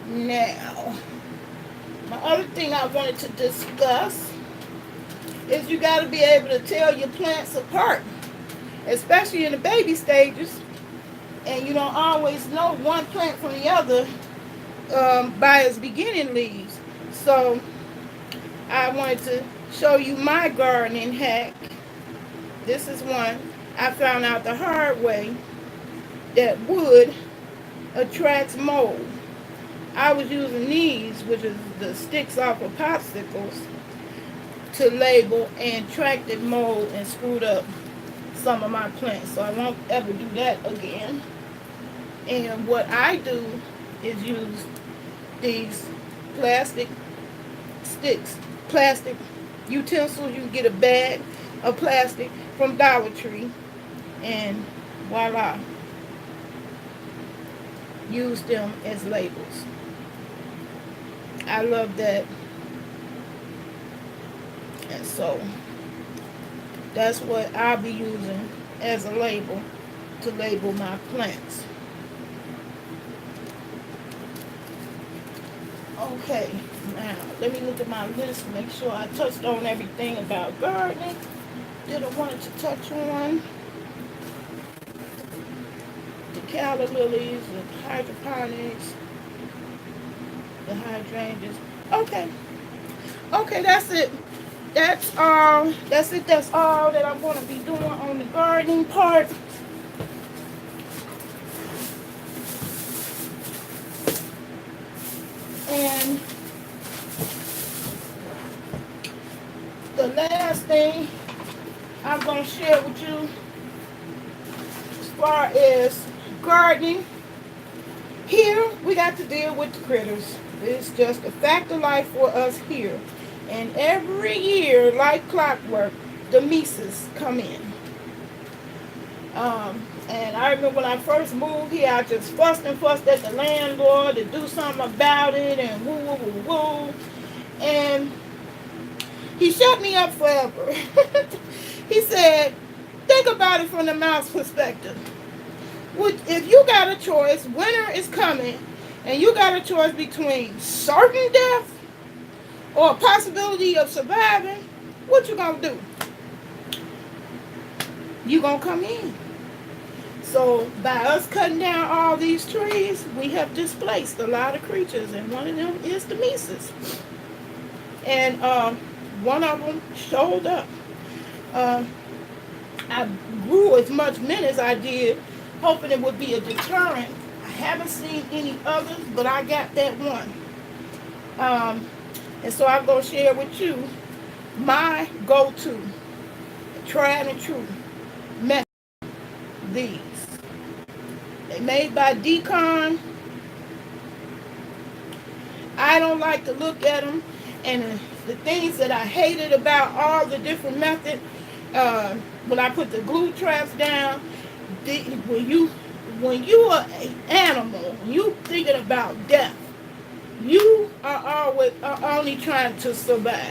Now, my other thing I wanted to discuss is you got to be able to tell your plants apart, especially in the baby stages, and you don't always know one plant from the other by its beginning leaves. So I wanted to show you my gardening hack. This is one I found out the hard way, that wood attracts mold. I was using these, which is the sticks off of popsicles, to label, and attracted mold and screwed up some of my plants. So I won't ever do that again. And what I do is use these plastic sticks, plastic utensils. You can get a bag of plastic from Dollar Tree, and voila, use them as labels. I love that. And so that's what I'll be using as a label to label my plants. Okay, now let me look at my list and make sure I touched on everything about gardening that I wanted to touch on. The calla lilies, the hydroponics, the hydrangeas. Okay, that's it. That's all. That's all that I'm going to be doing on the gardening part. And the last thing I'm going to share with you as far as gardening, here we got to deal with the critters. It's just a fact of life for us here. And every year, like clockwork, the Mises come in. And I remember when I first moved here, I just fussed and fussed at the landlord to do something about it, and woo, woo, woo, woo. And he shut me up forever. He said, think about it from the mouse perspective. If you got a choice, winter is coming, and you got a choice between certain death or a possibility of surviving, what you gonna do? You gonna come in. So by us cutting down all these trees, we have displaced a lot of creatures, and one of them is the Mises. And one of them showed up. I grew as much mint as I did, hoping it would be a deterrent. I haven't seen any others, but I got that one. And so I'm going to share with you my go-to, tried and true method these. They made by Decon. I don't like to look at them. And the things that I hated about all the different methods, when I put the glue traps down, when you are an animal, you thinking about death. You are always only trying to survive.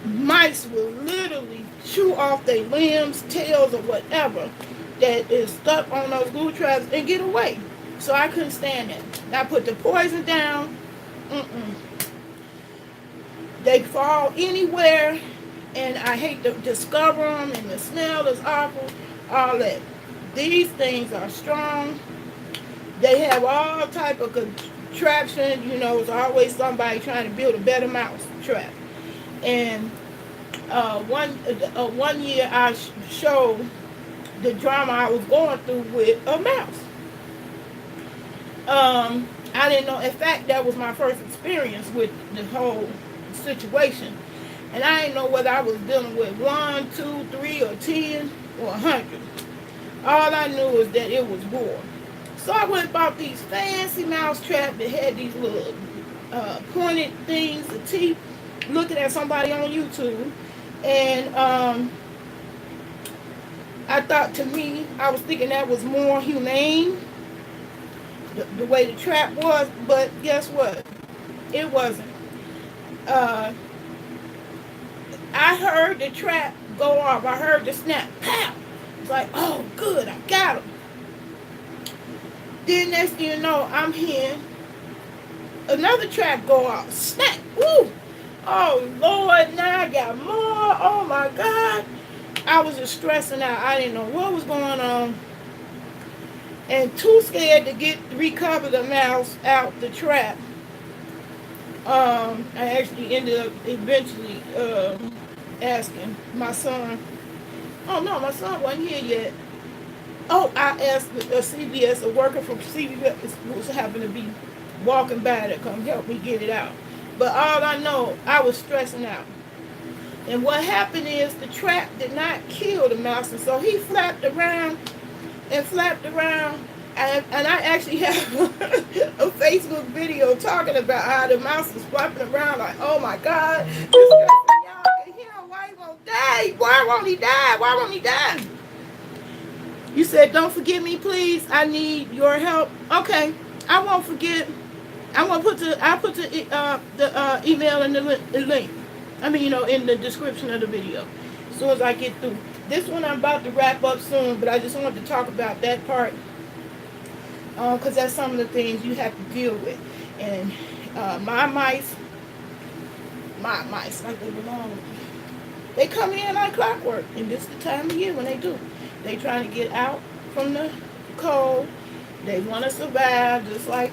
Mice will literally chew off their limbs, tails, or whatever that is stuck on those glue traps and get away. So I couldn't stand it. I put the poison down. Mm-mm. They fall anywhere, and I hate to discover them, and the smell is awful. All that. These things are strong. They have all type of contraption. You know, it's always somebody trying to build a better mouse trap. And one year I showed the drama I was going through with a mouse. I didn't know. In fact, that was my first experience with the whole situation, and I didn't know whether I was dealing with 1, 2, 3, or 10, or 100. All I knew was that it was war. So I went and bought these fancy mouse traps that had these little pointed things, the teeth. Looking at somebody on YouTube, and I thought, to me, I was thinking that was more humane, the way the trap was, but guess what? It wasn't. Uh, I heard the trap go off. I heard the snap, pow. It's like, oh, good, I got him. Then next thing you know, I'm hearing another trap go off, snap, woo. Oh, Lord, now I got more. Oh, my God. I was just stressing out. I didn't know what was going on. And too scared to recover the mouse out the trap. I actually ended up eventually asking my son. Oh, no, my son wasn't here yet. Oh, I asked a CVS, a worker from CVS who happened to be walking by to come help me get it out. But all I know, I was stressing out. And what happened is the trap did not kill the mouse. And so he flapped around and flapped around. And I actually have a Facebook video talking about how the mouse was flapping around like, oh my God, this stressing y'all can hear him. Why he won't die? Why won't he die? Why won't he die? You said, don't forget me, please. I need your help. Okay, I won't forget. I'll put the email in the link. I mean, in the description of the video. As soon as I get through. This one I'm about to wrap up soon, but I just wanted to talk about that part. Because that's some of the things you have to deal with. And my mice, like they belong with me. They come in like clockwork. And this is the time of year when they do. They trying to get out from the cold. They want to survive just like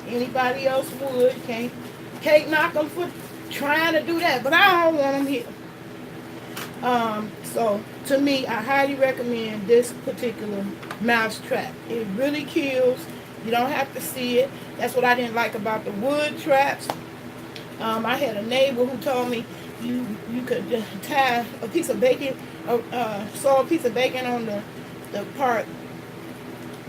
anybody else would. Can't knock them for trying to do that, but I don't want them here. So to me, I highly recommend this particular mouse trap. It really kills. You don't have to see it. That's what I didn't like about the wood traps. I had a neighbor who told me you could tie a piece of bacon, sew a piece of bacon on the part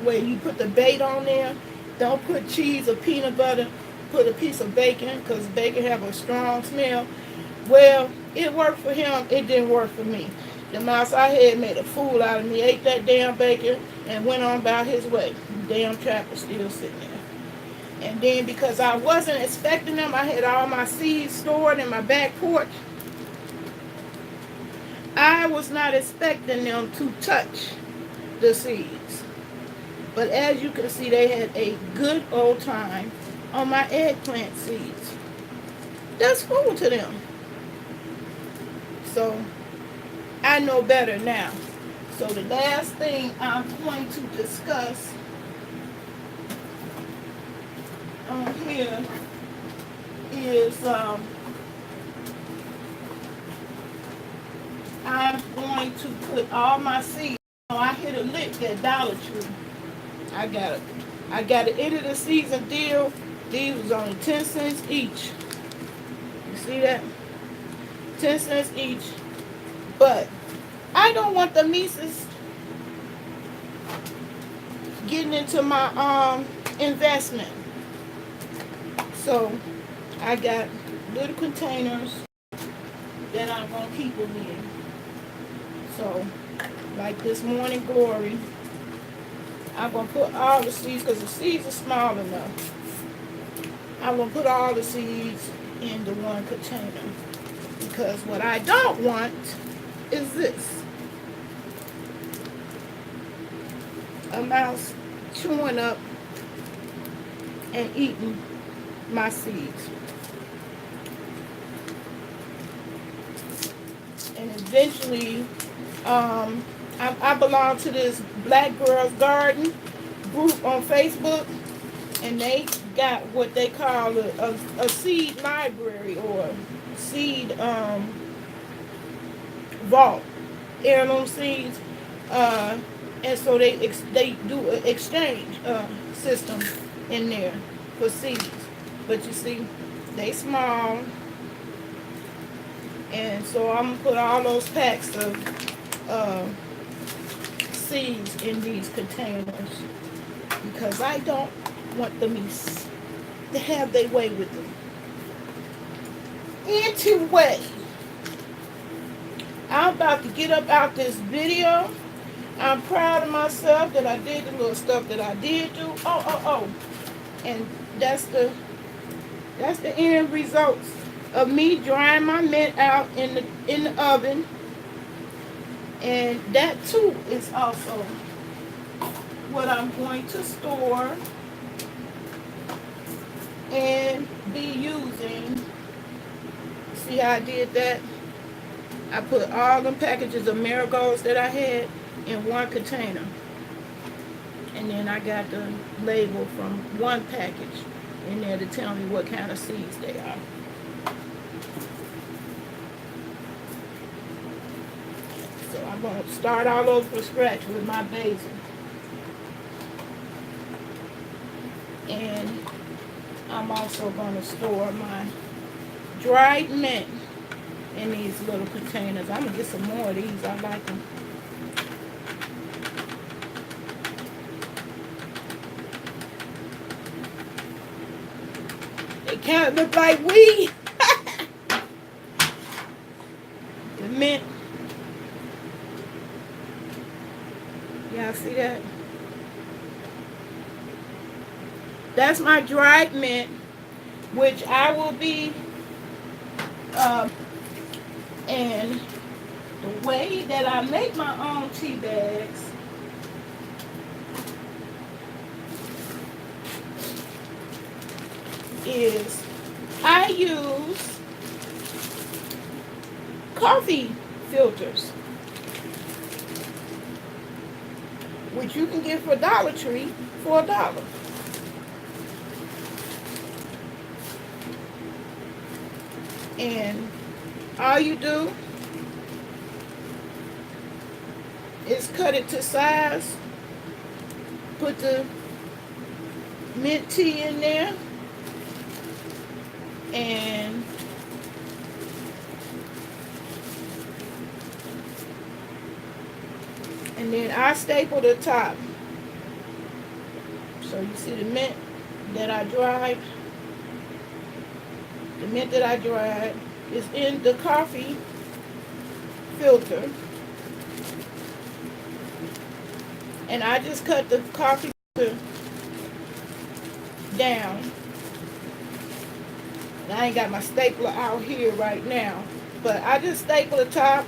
where you put the bait on there. Don't put cheese or peanut butter. Put a piece of bacon, because bacon have a strong smell. Well, it worked for him. It didn't work for me. The mouse I had made a fool out of me. Ate that damn bacon and went on about his way. The damn trap was still sitting there. And then because I wasn't expecting them, I had all my seeds stored in my back porch. I was not expecting them to touch the seeds. But as you can see, they had a good old time on my eggplant seeds. That's food to them. So I know better now. So the last thing I'm going to discuss on here is I'm going to put all my seeds. I hit a lick at Dollar Tree. I got an end of the season deal. These was only 10 cents each. You see that? 10 cents each. But I don't want the Mises getting into my investment. So I got little containers that I'm gonna keep them in. So like this morning glory, I'm gonna put all the seeds because the seeds are small enough. I'm gonna put all the seeds in the one container because what I don't want is this: a mouse chewing up and eating my seeds. And eventually, I belong to this Black Girls Garden group on Facebook, and they got what they call a seed library or seed vault, heirloom seeds, uh, and so they do an exchange system in there for seeds. But you see, they small, and so I'm gonna put all those packs of seeds in these containers because I don't want them to have their way with them. Anyway, I'm about to get up out this video. I'm proud of myself that I did the little stuff that I did do. Oh. And that's the end results of me drying my mint out in the oven. And that too is also what I'm going to store and be using. See how I did that? I put all them packages of marigolds that I had in one container. And then I got the label from one package in there to tell me what kind of seeds they are. So I'm going to start all over from scratch with my basil. And I'm also going to store my dried mint in these little containers. I'm going to get some more of these. I like them. They kind of look like weed. The mint. Y'all see that? That's my dried mint, which I will be, and the way that I make my own tea bags is I use coffee filters, which you can get for Dollar Tree for $1. And all you do is cut it to size, put the mint tea in there, and then I staple the top. So you see the mint that I dried. The mint that I dried is in the coffee filter. And I just cut the coffee filter down. And I ain't got my stapler out here right now. But I just staple the top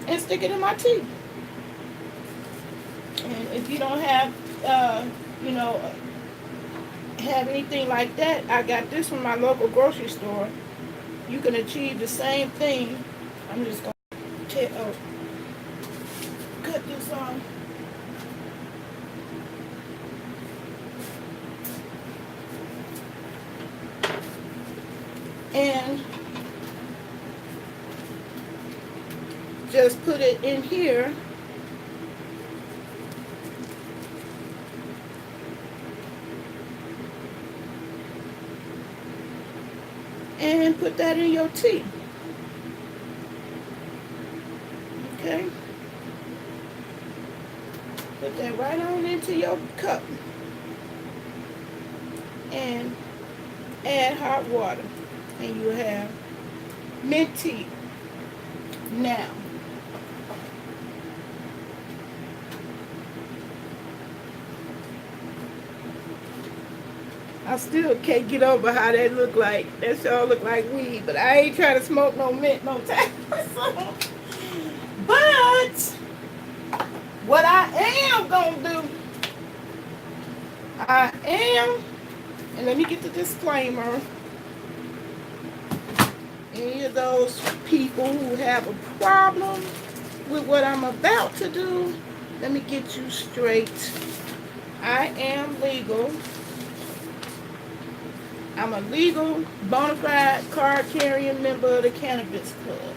and stick it in my tea. And if you don't have, have anything like that, I got this from my local grocery store. You can achieve the same thing. I'm just going to cut this off. And just put it in here. And put that in your tea. Okay. Put that right on into your cup and add hot water. And you have mint tea. Now, I still can't get over how that look like. That sure look like weed, but I ain't trying to smoke no mint no time. But what I am gonna do, I am, and let me get the disclaimer. Any of those people who have a problem with what I'm about to do, let me get you straight. I am legal. I'm a legal, bona fide, card-carrying member of the Cannabis Club.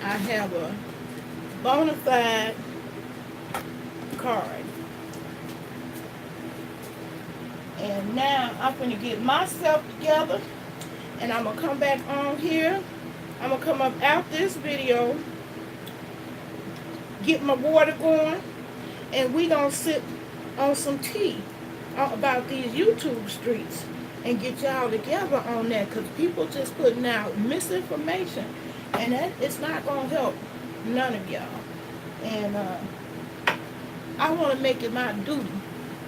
I have a bona fide card. And now I'm going to get myself together, and I'm going to come back on here. I'm going to come up out this video, get my water going, and we going to sit on some tea about these YouTube streets and get y'all together on that, because people just putting out misinformation, and that it's not going to help none of y'all. And I want to make it my duty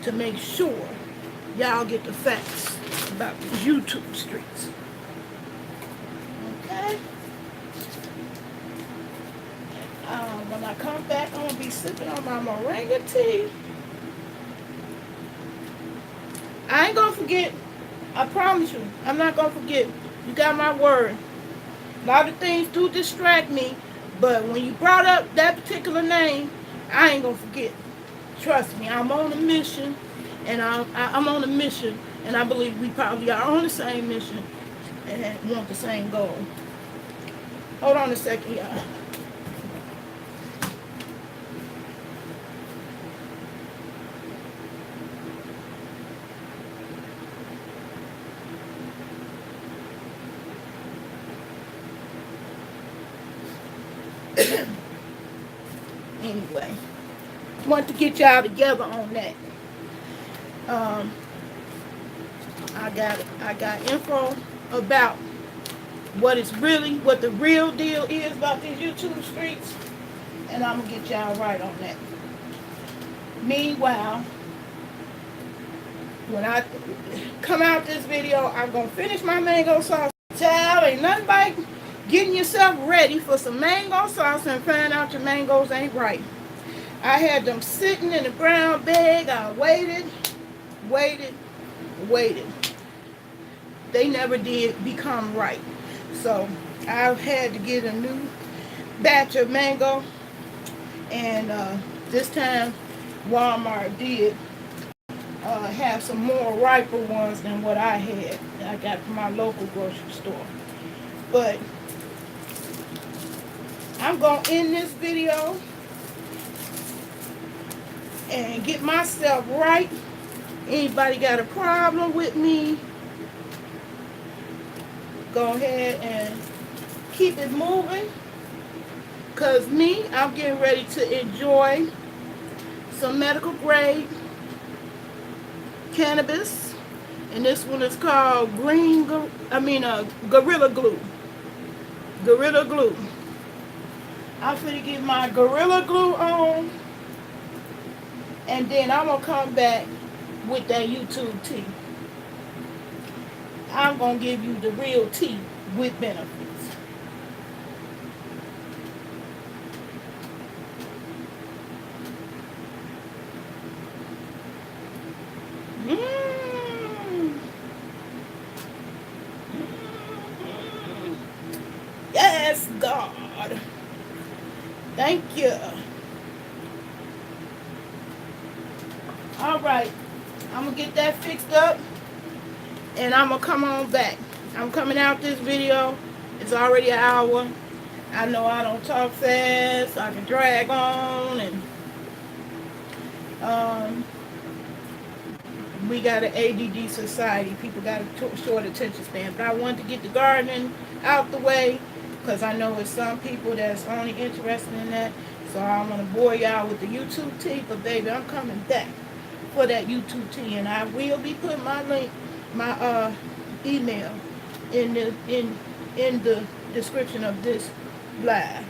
to make sure y'all get the facts about these YouTube streets. Okay? When I come back, I'm going to be sipping on my moringa tea. I ain't going to forget. I promise you. I'm not going to forget. You got my word. A lot of things do distract me, but when you brought up that particular name, I ain't going to forget. Trust me, I'm on a mission, and I'm on a mission, and I believe we probably are on the same mission and want the same goal. Hold on a second, y'all. Anyway, want to get y'all together on that. I got info about what the real deal is about these YouTube streets, and I'm gonna get y'all right on that. Meanwhile, when I come out this video, I'm gonna finish my mango sauce. Child, ain't nothing like getting yourself ready for some mango sauce and find out your mangoes ain't right. I had them sitting in a brown bag. I waited. They never did become right. So I had to get a new batch of mango. And this time Walmart did have some more riper ones than what I had that I got from my local grocery store. But I'm going to end this video and get myself right. Anybody got a problem with me, go ahead and keep it moving. Because me, I'm getting ready to enjoy some medical grade cannabis. And this one is called Gorilla Glue. Gorilla Glue. I'm finna get my Gorilla Glue on. And then I'm going to come back with that YouTube tea. I'm going to give you the real tea with benefits. Yes, God. Thank you. All right. I'm going to get that fixed up. And I'm going to come on back. I'm coming out this video. It's already an hour. I know I don't talk fast. I can drag on. And We got an ADD society. People got a short attention span. But I wanted to get the gardening out the way because I know it's some people that's only interested in that. So I want to bore y'all with the YouTube tea. But baby, I'm coming back for that YouTube tea, and I will be putting my link, my email in the description of this live.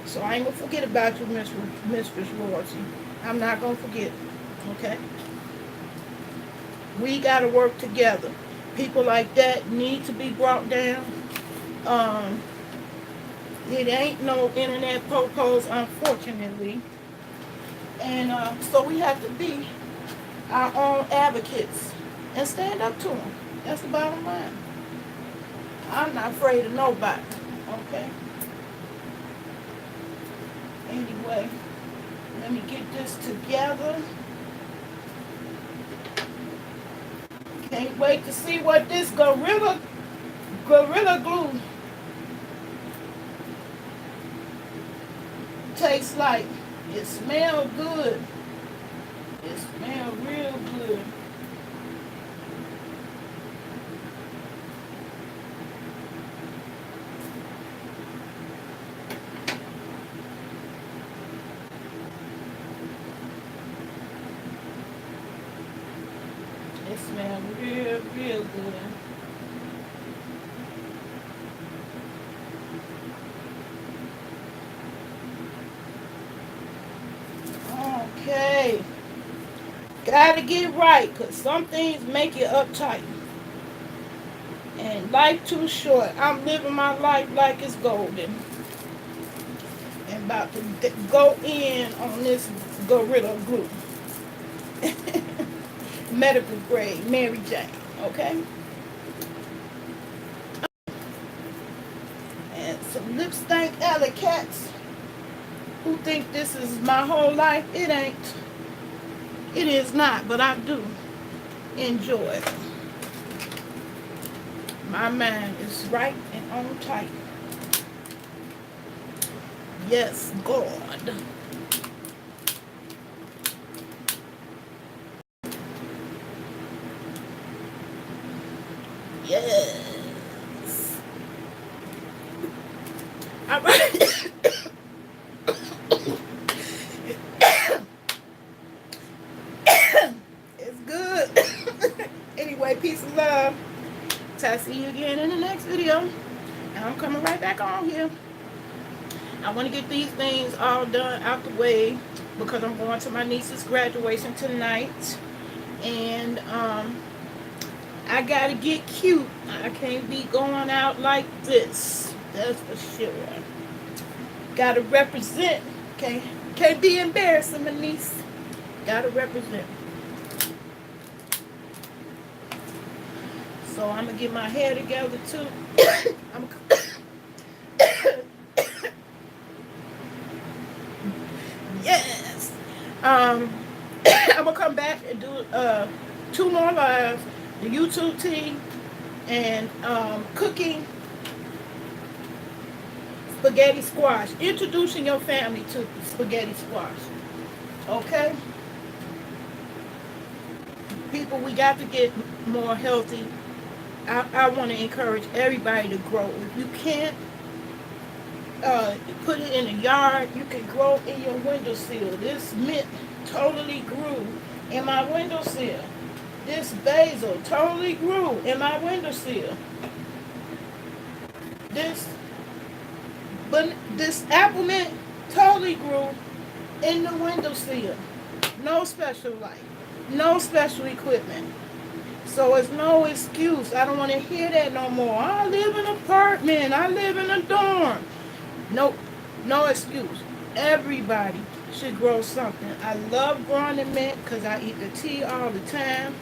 So I ain't gonna forget about you, Mistress Royalty. I'm not gonna forget. Okay. We got to work together. People like that need to be brought down. Um, it ain't no internet popos, unfortunately. And so we have to be our own advocates and stand up to them. That's the bottom line. I'm not afraid of nobody. Okay? Anyway, let me get this together. Can't wait to see what this gorilla glue tastes like. It smells good. It smells real good. It smells real, real good. Okay. Gotta get right, because some things make you uptight. And life too short. I'm living my life like it's golden. And about to go in on this gorilla glue. Medical grade, Mary Jane. Okay? And some lip stank alley cats who think this is my whole life. It ain't. It is not, but I do enjoy it. My mind is right and on tight. Yes, God. Yes. All right. It's good. Anyway, peace and love. Till I see you again in the next video. And I'm coming right back on here. I want to get these things all done out the way because I'm going to my niece's graduation tonight. And I gotta get cute. I can't be going out like this. That's for sure. Gotta represent. Can't be embarrassing, my niece. Gotta represent. So I'm gonna get my hair together too. I'm Yes. I'm gonna come back and do 2 more lives. The YouTube tea and cooking spaghetti squash. Introducing your family to spaghetti squash. Okay? People, we got to get more healthy. I want to encourage everybody to grow. If you can't put it in a yard, you can grow in your windowsill. This mint totally grew in my windowsill. This basil totally grew in my windowsill. This apple mint totally grew in the windowsill. No special light. No special equipment. So it's no excuse. I don't want to hear that no more. I live in an apartment. I live in a dorm. Nope. No excuse. Everybody should grow something. I love growing the mint because I eat the tea all the time.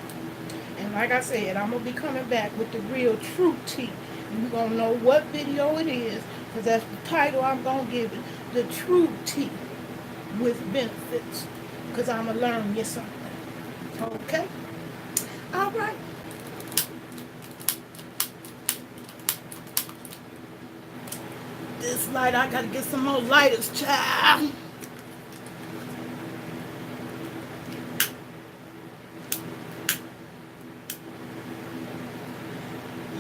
And like I said, I'm going to be coming back with the real true tea. And you're going to know what video it is because that's the title I'm going to give it. The true tea with benefits. Because I'm going to learn you something. Okay? All right. This light, I got to get some more lighters, child.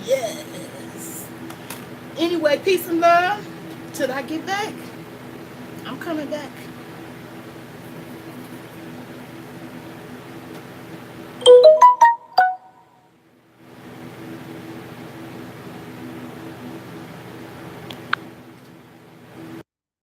Yes. Anyway, peace and love. Till I get back, I'm coming back.